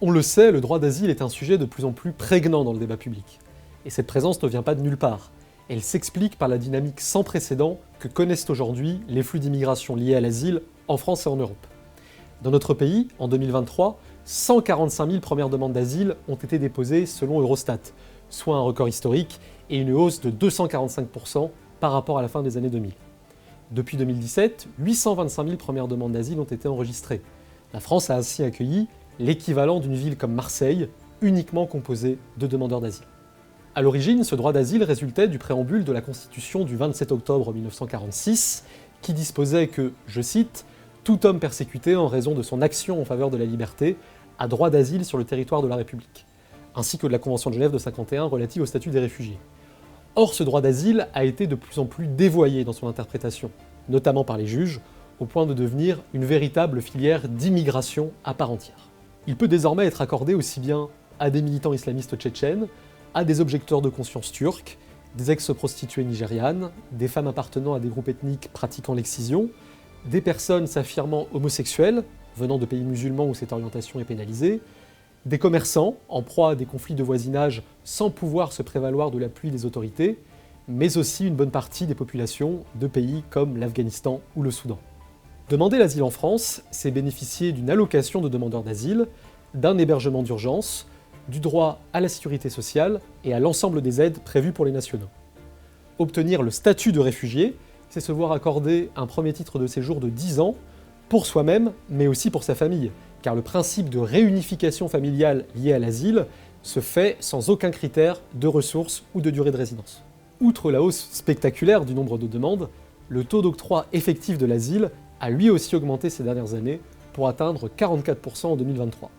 On le sait, le droit d'asile est un sujet de plus en plus prégnant dans le débat public. Et cette présence ne vient pas de nulle part. Elle s'explique par la dynamique sans précédent que connaissent aujourd'hui les flux d'immigration liés à l'asile en France et en Europe. Dans notre pays, en 2023, 145 000 premières demandes d'asile ont été déposées selon Eurostat, soit un record historique et une hausse de 245% par rapport à la fin des années 2000. Depuis 2017, 825 000 premières demandes d'asile ont été enregistrées. La France a ainsi accueilli l'équivalent d'une ville comme Marseille, uniquement composée de demandeurs d'asile. À l'origine, ce droit d'asile résultait du préambule de la Constitution du 27 octobre 1946, qui disposait que, je cite, « Tout homme persécuté en raison de son action en faveur de la liberté a droit d'asile sur le territoire de la République », ainsi que de la Convention de Genève de 1951 relative au statut des réfugiés. Or, ce droit d'asile a été de plus en plus dévoyé dans son interprétation, notamment par les juges, au point de devenir une véritable filière d'immigration à part entière. Il peut désormais être accordé aussi bien à des militants islamistes tchétchènes, à des objecteurs de conscience turcs, des ex-prostituées nigérianes, des femmes appartenant à des groupes ethniques pratiquant l'excision, des personnes s'affirmant homosexuelles, venant de pays musulmans où cette orientation est pénalisée, des commerçants en proie à des conflits de voisinage sans pouvoir se prévaloir de l'appui des autorités, mais aussi une bonne partie des populations de pays comme l'Afghanistan ou le Soudan. Demander l'asile en France, c'est bénéficier d'une allocation de demandeurs d'asile, d'un hébergement d'urgence, du droit à la sécurité sociale et à l'ensemble des aides prévues pour les nationaux. Obtenir le statut de réfugié, c'est se voir accorder un premier titre de séjour de 10 ans, pour soi-même, mais aussi pour sa famille, car le principe de réunification familiale lié à l'asile se fait sans aucun critère de ressources ou de durée de résidence. Outre la hausse spectaculaire du nombre de demandes, le taux d'octroi effectif de l'asile a lui aussi augmenté ces dernières années pour atteindre 44% en 2023.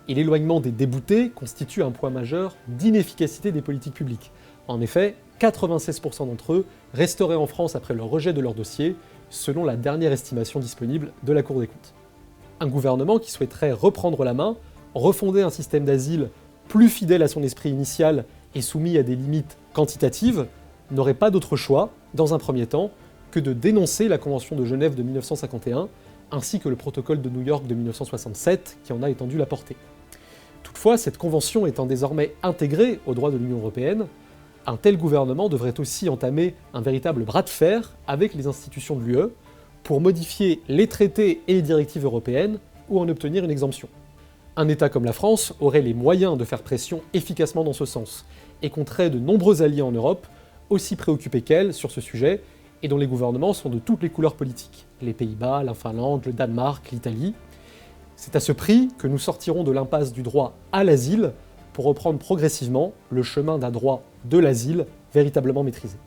Et l'éloignement des déboutés constitue un point majeur d'inefficacité des politiques publiques. En effet, 96% d'entre eux resteraient en France après le rejet de leur dossier, selon la dernière estimation disponible de la Cour des comptes. Un gouvernement qui souhaiterait reprendre la main, refonder un système d'asile plus fidèle à son esprit initial et soumis à des limites quantitatives, n'aurait pas d'autre choix, dans un premier temps, que de dénoncer la Convention de Genève de 1951, ainsi que le protocole de New York de 1967, qui en a étendu la portée. Toutefois, cette convention étant désormais intégrée au droit de l'Union européenne, un tel gouvernement devrait aussi entamer un véritable bras de fer avec les institutions de l'UE pour modifier les traités et les directives européennes ou en obtenir une exemption. Un État comme la France aurait les moyens de faire pression efficacement dans ce sens, et compterait de nombreux alliés en Europe, aussi préoccupés qu'elle sur ce sujet, et dont les gouvernements sont de toutes les couleurs politiques. Les Pays-Bas, la Finlande, le Danemark, l'Italie. C'est à ce prix que nous sortirons de l'impasse du droit à l'asile pour reprendre progressivement le chemin d'un droit de l'asile véritablement maîtrisé.